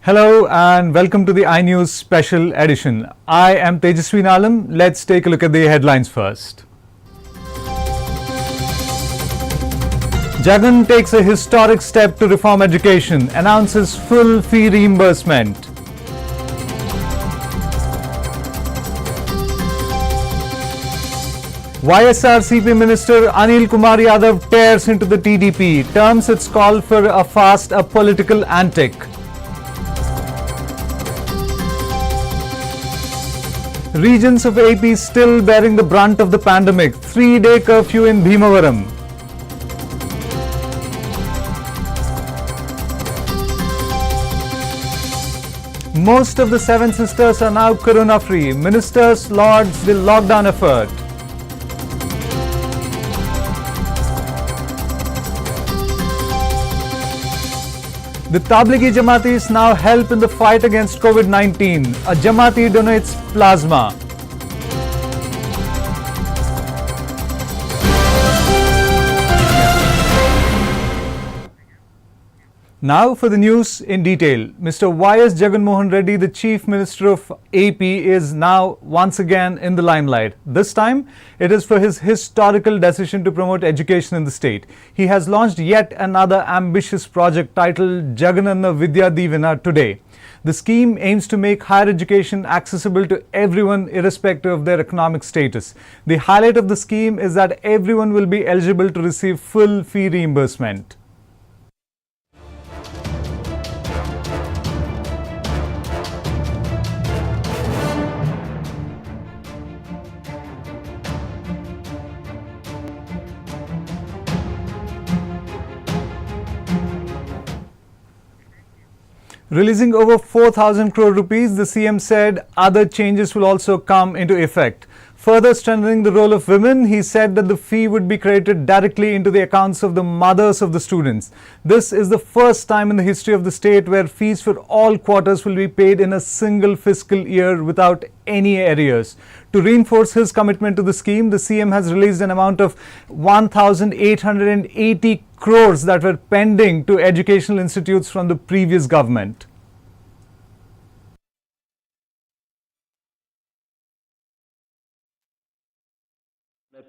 Hello and welcome to the iNews special edition. I am Tejasvi Nalam. Let's take a look at the headlines first. Jagan takes a historic step to reform education, announces full fee reimbursement. YSRCP Minister Anil Kumar Yadav tears into the TDP, terms its call for a fast a political antic. Regions of AP still bearing the brunt of the pandemic. 3-day curfew in Bhimavaram. Most of the seven sisters are now corona-free. Ministers lauds the lockdown effort. The Tablighi Jamatis now help in the fight against COVID-19. A Jamati donates plasma. Now for the news in detail. Mr. Y.S. Jagan Mohan Reddy, the Chief Minister of AP, is now once again in the limelight. This time, it is for his historical decision to promote education in the state. He has launched yet another ambitious project titled Jagananna Vidya Divina today. The scheme aims to make higher education accessible to everyone irrespective of their economic status. The highlight of the scheme is that everyone will be eligible to receive full fee reimbursement. Releasing over 4,000 crore rupees, the CM said other changes will also come into effect. Further strengthening the role of women, he said that the fee would be credited directly into the accounts of the mothers of the students. This is the first time in the history of the state where fees for all quarters will be paid in a single fiscal year without any arrears. To reinforce his commitment to the scheme, the CM has released an amount of 1,880 crores that were pending to educational institutes from the previous government.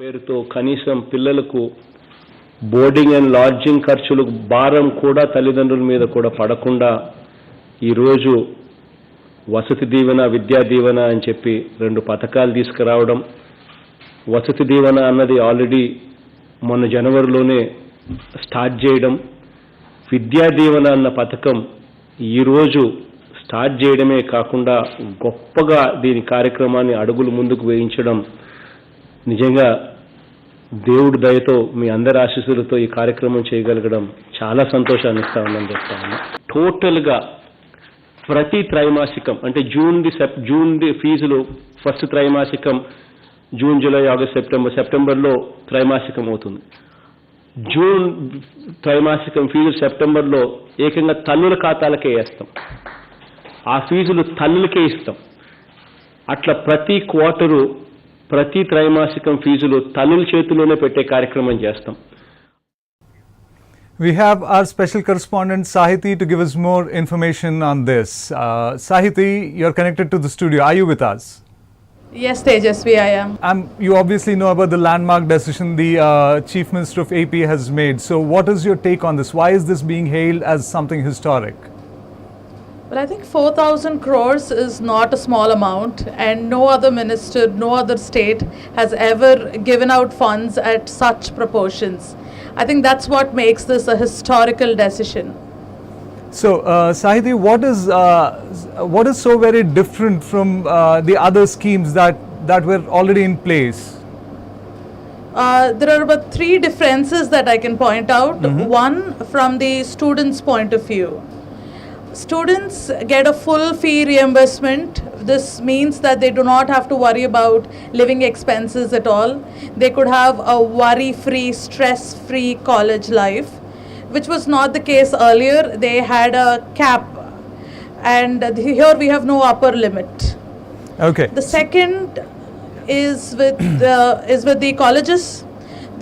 పేరుతో కనీసం పిల్లలకు boarding and lodging ఖర్చులకు భారం కూడా తల్లిదండ్రుల మీద కూడా పడకుండా ఈరోజు వసతి దీవెన విద్యా దీవెన అని చెప్పి రెండు పథకాలు తీసుకురావడం. వసతి దీవెన అన్నది ఆల్రెడీ మొన్న జనవరిలోనే స్టార్ట్ చేయడం. విద్యా దీవెన అన్న పథకం ఈరోజు స్టార్ట్ చేయడమే కాకుండా గొప్పగా దీని కార్యక్రమాన్ని అడుగులు ముందుకు వేయించడం నిజంగా దేవుడి దయతో మీ అందరి ఆశీస్సులతో ఈ కార్యక్రమం చేయగలగడం చాలా సంతోషాన్ని ఇస్తా ఉందని చెప్తాను. టోటల్గా ప్రతి త్రైమాసికం అంటే జూన్ ఫీజులు ఫస్ట్ త్రైమాసికం జూన్, జూలై, ఆగస్ట్, సెప్టెంబర్లో త్రైమాసికం అవుతుంది. జూన్ త్రైమాసికం ఫీజులు సెప్టెంబర్లో ఏకంగా తల్లుల ఖాతాలకే వేస్తాం. ఆ ఫీజులు తల్లులకే ఇస్తాం. అట్లా ప్రతి క్వార్టరు ప్రతి త్రైమాసికం ఫీజులు తల్లుల చేతిలోనే పెట్టే కార్యక్రమం చేస్తాం. We have our special correspondent Sahiti to give us more information on this. Sahiti, you're connected to the studio. Are you with us? Yes, Tejasvi, I am. You obviously know about the landmark decision the Chief Minister of AP has made. So what is your take on this? Why is this being hailed as something historic? Well, I think 4,000 crores is not a small amount, and no other minister, no other state has ever given out funds at such proportions. I think that's what makes this a historical decision. So, Sahiti, what is so very different from the other schemes that were already in place? There are about 3 differences that I can point out. One, from the students' point of view. Students get a full fee reimbursement. This means that they do not have to worry about living expenses at all. They could have a worry-free, stress-free college life, which was not the case earlier. They had a cap, and here we have no upper limit. Okay. The second is with the colleges.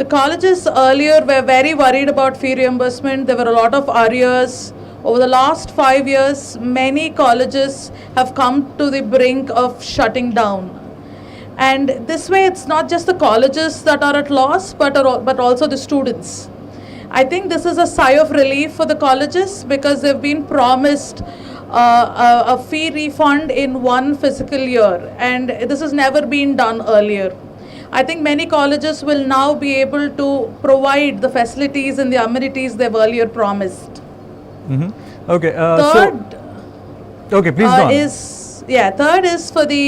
The colleges earlier were very worried about fee reimbursement. There were a lot of arrears. Over the last 5 years, many colleges have come to the brink of shutting down. And this way, it's not just the colleges that are at loss, but also the students. I think this is a sigh of relief for the colleges because they've been promised a fee refund in one fiscal year, and this has never been done earlier. I think many colleges will now be able to provide the facilities and the amenities they've earlier promised. Okay. Third, okay, please go on. Third is for the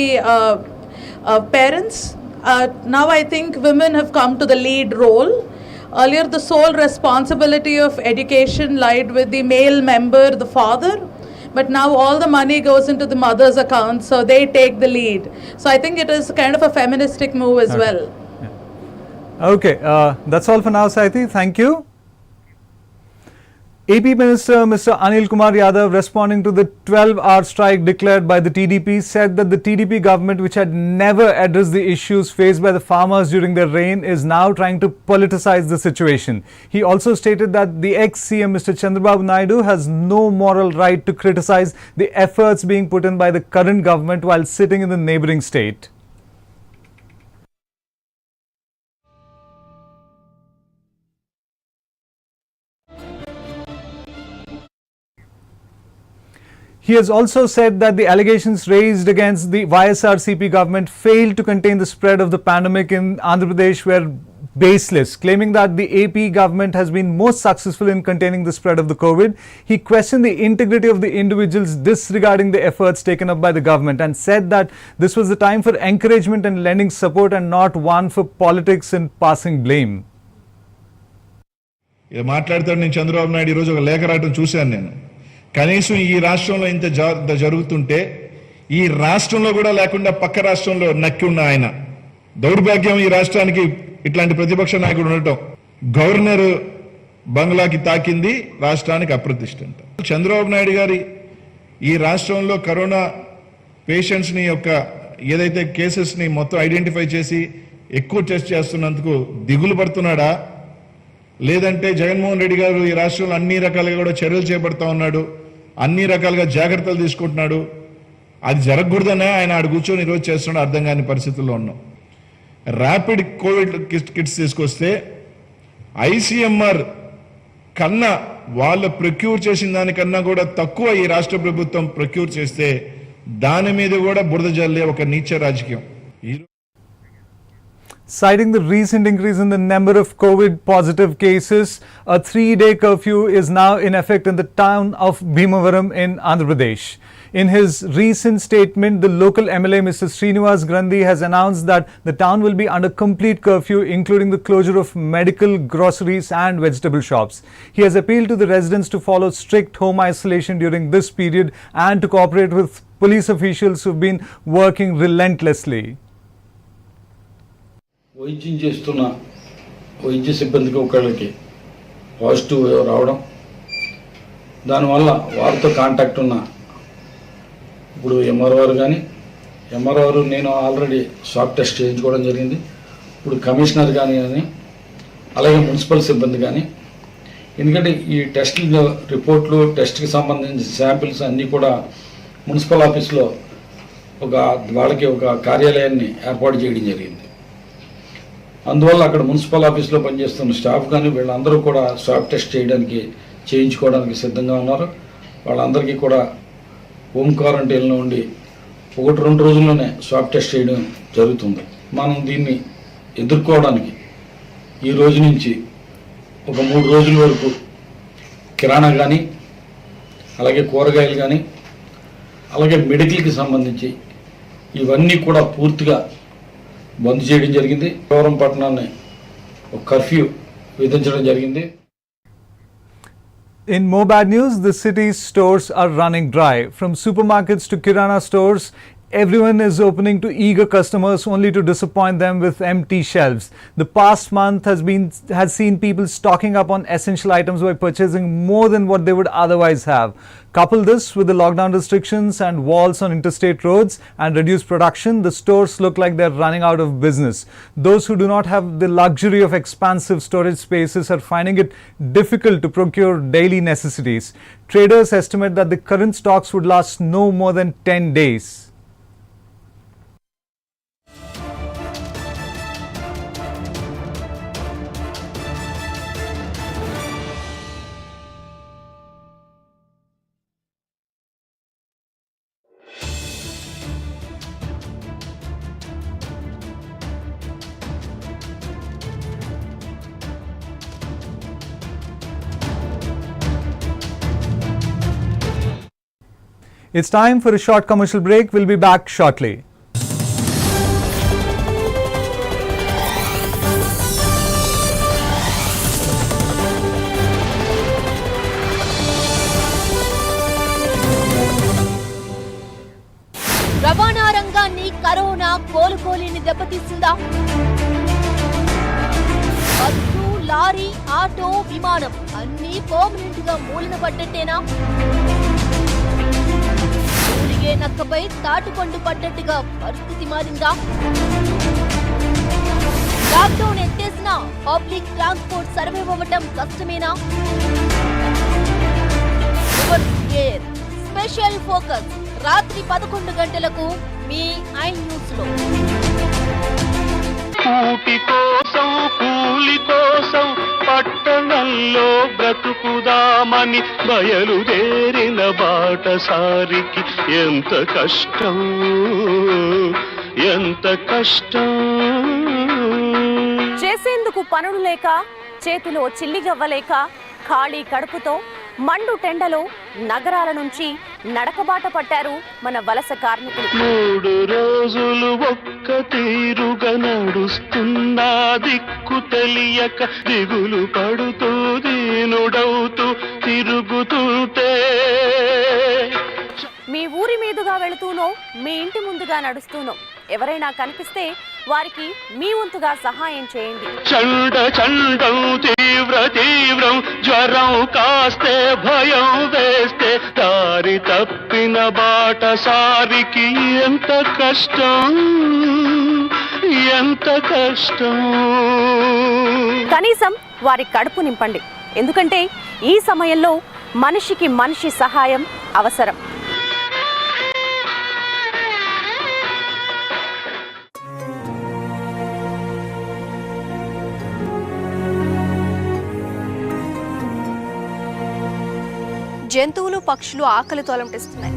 parents. Now I think women have come to the lead role. Earlier, the sole responsibility of education lied with the male member, the father. But now all the money goes into the mother's account, so they take the lead. So I think it is kind of a feministic move as well. Okay, that's all for now, Saiti. Thank you. AP Minister Mr. Anil Kumar Yadav, responding to the 12-hour strike declared by the TDP, said that the TDP government, which had never addressed the issues faced by the farmers during their reign, is now trying to politicize the situation. He also stated that the ex-CM Mr. Chandrababu Naidu has no moral right to criticize the efforts being put in by the current government while sitting in the neighbouring state. He has also said that the allegations raised against the YSRCP government failed to contain the spread of the pandemic in Andhra Pradesh were baseless, claiming that the AP government has been most successful in containing the spread of the COVID. He questioned the integrity of the individuals disregarding the efforts taken up by the government and said that this was the time for encouragement and lending support and not one for politics and passing blame. మాట్లాడతాడు నేను చంద్రబాబు నాయుడు ఈరోజు ఒక లేఖ రాయటం చూశాను నేను. కనీసం ఈ రాష్ట్రంలో ఇంత జరుగుతుంటే ఈ రాష్ట్రంలో కూడా లేకుండా పక్క రాష్ట్రంలో నక్కి ఉన్న ఆయన దౌర్భాగ్యం ఈ రాష్ట్రానికి ఇట్లాంటి ప్రతిపక్ష నాయకుడు ఉండటం. గవర్నర్ బంగ్లాకి తాకింది రాష్ట్రానికి అప్రతిష్ట అంట. చంద్రబాబు నాయుడు గారి ఈ రాష్ట్రంలో కరోనా పేషెంట్స్ని యొక్క ఏదైతే కేసెస్ని మొత్తం ఐడెంటిఫై చేసి ఎక్కువ టెస్ట్ చేస్తున్నందుకు దిగులు పడుతున్నాడా, లేదంటే జగన్మోహన్ రెడ్డి గారు ఈ రాష్ట్రంలో అన్ని రకాలుగా కూడా చర్యలు చేపడతా ఉన్నాడు, అన్ని రకాలుగా జాగ్రత్తలు తీసుకుంటున్నాడు, అది జరగకూడదనే ఆయన ఆడు కూర్చొని ఈరోజు చేస్తున్నాడు, అర్థం కాని పరిస్థితుల్లో ఉన్నాం. ర్యాపిడ్ కోవిడ్ కిట్స్ తీసుకొస్తే ఐసీఎంఆర్ కన్నా వాళ్ళు ప్రొక్యూర్ చేసిన దానికన్నా కూడా తక్కువ ఈ రాష్ట్ర ప్రభుత్వం ప్రొక్యూర్ చేస్తే దాని మీద కూడా బురద జల్లే ఒక నీచ రాజకీయం. Citing the recent increase in the number of COVID positive cases, a 3-day curfew is now in effect in the town of Bhimavaram in Andhra Pradesh. In his recent statement, the local MLA Mr. Srinivas Grandhi has announced that the town will be under complete curfew, including the closure of medical, groceries and vegetable shops. He has appealed to the residents to follow strict home isolation during this period and to cooperate with police officials who have been working relentlessly. వైద్యం చేస్తున్న వైద్య సిబ్బందికి ఒకళ్ళకి positive రావడం, దానివల్ల వారితో contact ఉన్న ఇప్పుడు ఎంఆర్ఓ నేను ఆల్రెడీ స్వాబ్ టెస్ట్ చేయించుకోవడం జరిగింది. ఇప్పుడు కమిషనర్ కానీ అలాగే మున్సిపల్ సిబ్బంది కానీ, ఎందుకంటే ఈ టెస్ట్ రిపోర్ట్లు టెస్ట్కి సంబంధించిన శాంపిల్స్ అన్నీ కూడా మున్సిపల్ ఆఫీస్లో వాళ్ళకి ఒక కార్యాలయాన్ని ఏర్పాటు చేయడం జరిగింది. అందువల్ల అక్కడ మున్సిపల్ ఆఫీస్లో పనిచేస్తున్న స్టాఫ్ కానీ వీళ్ళందరూ కూడా స్వాబ్ టెస్ట్ చేయించుకోవడానికి సిద్ధంగా ఉన్నారు. వాళ్ళందరికీ కూడా హోమ్ క్వారంటైన్లో ఉండి 1-2 రోజుల్లోనే స్వాబ్ టెస్ట్ చేయడం జరుగుతుంది. మనం దీన్ని ఎదుర్కోవడానికి ఈ రోజు నుంచి ఒక 3 రోజుల వరకు కిరాణా కానీ అలాగే కూరగాయలు కానీ అలాగే మెడికల్కి సంబంధించి ఇవన్నీ కూడా పూర్తిగా బంద్ చేయడం జరిగింది. పోలవరం పట్టణాన్ని ఒక కర్ఫ్యూ విధించడం జరిగింది. In more bad news, the city's stores are running dry. From supermarkets to kirana stores, everyone is opening to eager customers only to disappoint them with empty shelves. The past month has seen people stocking up on essential items by purchasing more than what they would otherwise have. Couple this with the lockdown restrictions and walls on interstate roads and reduced production, the stores look like they're running out of business. Those who do not have the luxury of expansive storage spaces are finding it difficult to procure daily necessities. Traders estimate that the current stocks would last no more than 10 days. It's time for a short commercial break. We'll be back shortly. రవాణా రంగాన్ని corona కోలుకోలేని దెబ్బతీసిందా? Bus, lorry, auto, విమానం అన్నీ permanent గా మూలన పడ్డట్టేనా? ఊరిగే నక్కపై తాటిపండు పడ్డట్టుగా పరిస్థితి మారిందా? Lockdown ఎత్తేసినా public transport survive అవ్వటం కష్టమేనా? స్పెషల్ ఫోకస్ రాత్రి 11 గంటలకు మీ ఐ న్యూస్ లో. కూటి కోసం కూలి కోసం పట్టణంలో బ్రతుకుదామని బయలుదేరిన బాటసారికి ఎంత కష్టం, ఎంత కష్టం. చేసేందుకు పనులు లేక, చేతిలో చిల్లిగవ్వలేక, ఖాళీ కడుపుతో మండు టెండలో నగరాల నుంచి నడకబాట పట్టారు మన వలస కార్మికులు. 3 రోజులు ఒక్క తీరుగా నడుస్తున్నా దిక్కు తెలియక దిగులు పడుతూ దీనుడవుతూ తిరుగుతుంటే, మీ ఊరి మీదుగా వెళుతూనో, మీ ఇంటి ముందుగా నడుస్తూనో ఎవరైనా కనిపిస్తే వారికి మీ వంతుగా సహాయం చేయండి. చండ చండం తీవ్ర తీవ్రం జ్వరం కాస్తే భయం వేస్తే దారి తప్పిన బాటసారికి ఎంత కష్టం, ఎంత కష్టం. కనీసం వారి కడుపు నింపండి. ఎందుకంటే ఈ సమయంలో మనిషికి మనిషి సహాయం అవసరం. జంతువులు, పక్షులు ఆకలితో అలమటిస్తున్నాయి.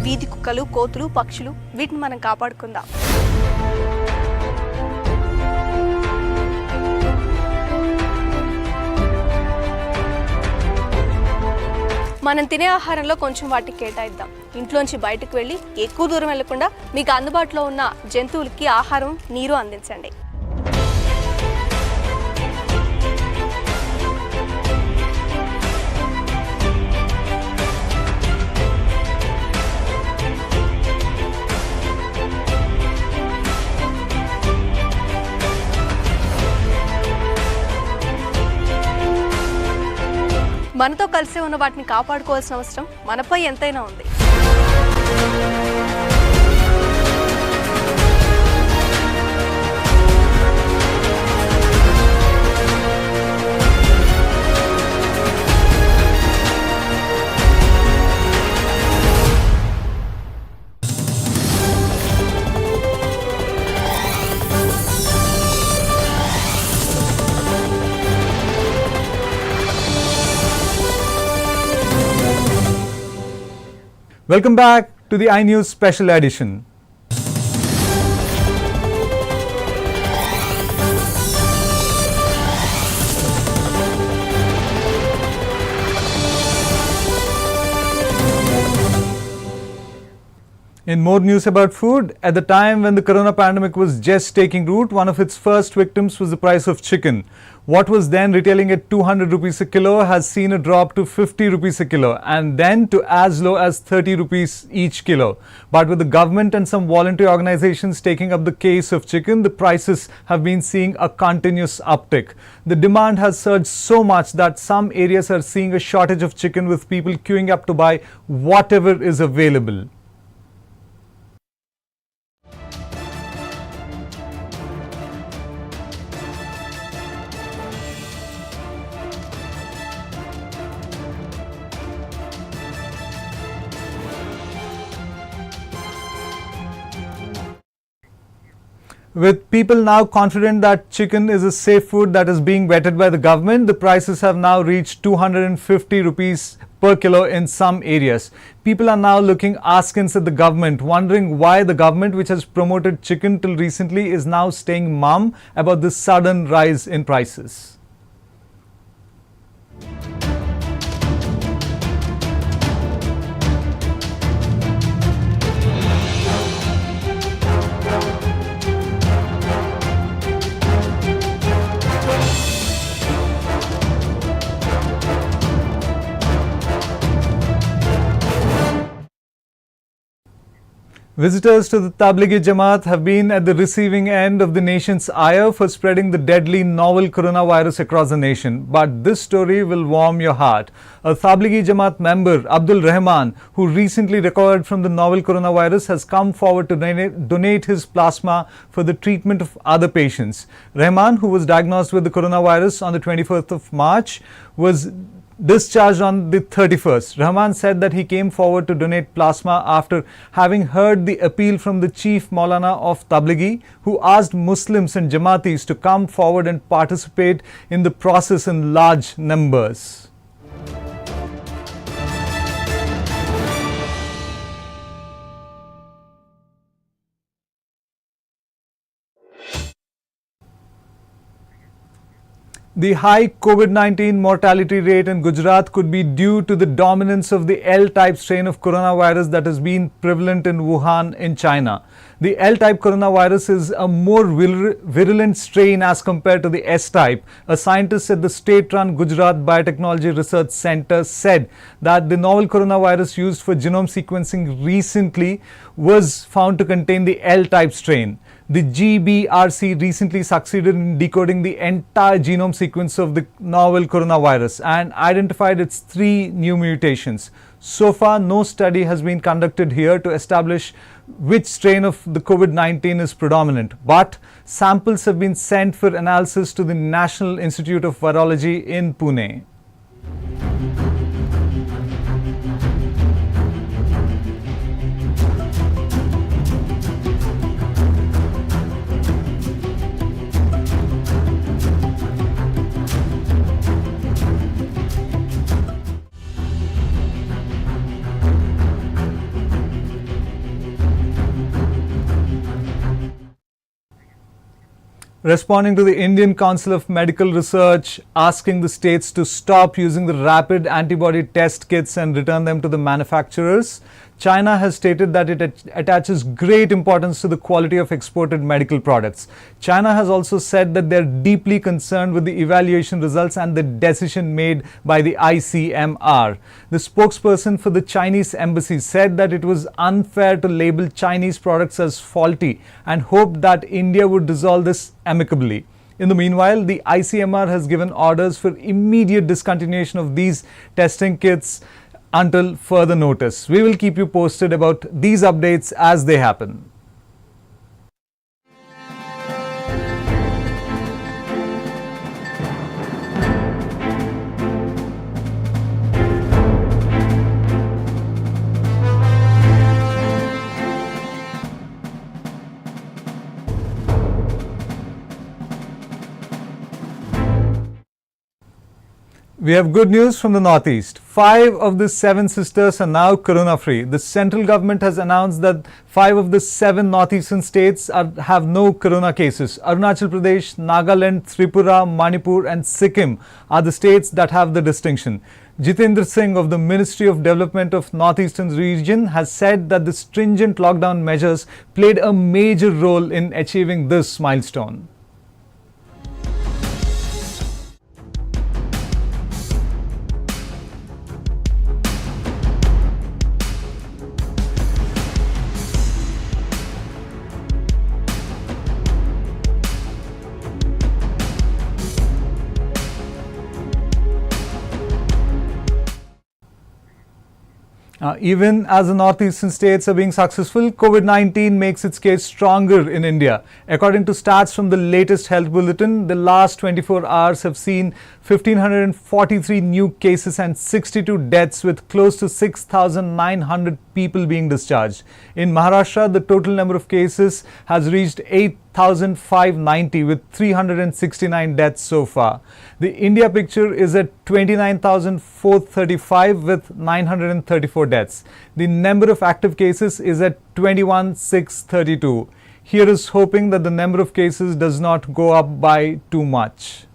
వీధి కుక్కలు, కోతులు, పక్షులు వీటిని మనం కాపాడుకుందాం. మనం తినే ఆహారంలో కొంచెం వాటికి కేటాయిద్దాం. ఇంట్లోంచి బయటకు వెళ్ళి ఎక్కువ దూరం వెళ్లకుండా మీకు అందుబాటులో ఉన్న జంతువులకి ఆహారం, నీరు అందించండి. మనతో కలిసి ఉన్న వాటిని కాపాడుకోవాల్సిన అవసరం మనపై ఎంతైనా ఉంది. Welcome back to the iNews Special Edition. In more news about food, at the time when the corona pandemic was just taking root, one of its first victims was the price of chicken. What was then retailing at 200 rupees a kilo has seen a drop to 50 rupees a kilo and then to as low as 30 rupees each kilo. But with the government and some voluntary organizations taking up the case of chicken, the prices have been seeing a continuous uptick. The demand has surged so much that some areas are seeing a shortage of chicken, with people queuing up to buy whatever is available. With people now confident that chicken is a safe food that is being vetted by the government, the prices have now reached 250 rupees per kilo in some areas. People are now looking askance at the government, wondering why the government, which has promoted chicken till recently, is now staying mum about this sudden rise in prices. Visitors to the Tablighi Jamaat have been at the receiving end of the nation's ire for spreading the deadly novel coronavirus across the nation. But this story will warm your heart. A Tablighi Jamaat member, Abdul Rahman, who recently recovered from the novel coronavirus, has come forward to donate his plasma for the treatment of other patients. Rahman, who was diagnosed with the coronavirus on the 24th of March, was discharged on the 31st. Rahman said that he came forward to donate plasma after having heard the appeal from the Chief Maulana of Tablighi, who asked Muslims and Jamaatis to come forward and participate in the process in large numbers. The high COVID-19 mortality rate in Gujarat could be due to the dominance of the L-type strain of coronavirus that has been prevalent in Wuhan in China. The L-type coronavirus is a more virulent strain as compared to the S-type. A scientist at the state-run Gujarat Biotechnology Research Centre said that the novel coronavirus used for genome sequencing recently was found to contain the L-type strain. The GBRC recently succeeded in decoding the entire genome sequence of the novel coronavirus and identified its 3 new mutations. So far, no study has been conducted here to establish which strain of the COVID-19 is predominant, but samples have been sent for analysis to the National Institute of Virology in Pune. Responding to the Indian Council of Medical Research asking the states to stop using the rapid antibody test kits and return them to the manufacturers, China has stated that it attaches great importance to the quality of exported medical products. China has also said that they are deeply concerned with the evaluation results and the decision made by the ICMR. The spokesperson for the Chinese embassy said that it was unfair to label Chinese products as faulty and hoped that India would resolve this amicably. In the meanwhile, the ICMR has given orders for immediate discontinuation of these testing kits until further notice. We will keep you posted about these updates as they happen. We have good news from the Northeast. 5 of the 7 sisters are now corona-free. The central government has announced that 5 of the 7 northeastern states have no corona cases. Arunachal Pradesh, Nagaland, Tripura, Manipur and Sikkim are the states that have the distinction. Jitendra Singh of the Ministry of Development of Northeastern region has said that the stringent lockdown measures played a major role in achieving this milestone. Even as the northeastern states are being successful, COVID-19 makes its case stronger in India. According to stats from the latest health bulletin, the last 24 hours have seen 1,543 new cases and 62 deaths, with close to 6,900 people being discharged. In Maharashtra, the total number of cases has reached 8,590 with 369 deaths so far. The India picture is at 29,435 with 934 deaths. The number of active cases is at 21,632. Here is hoping that the number of cases does not go up by too much.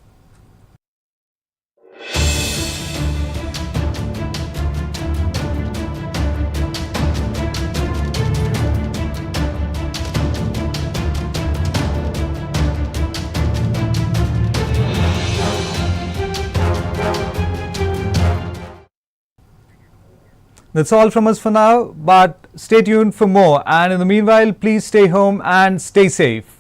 That's all from us for now, but stay tuned for more. And in the meanwhile, please stay home and stay safe.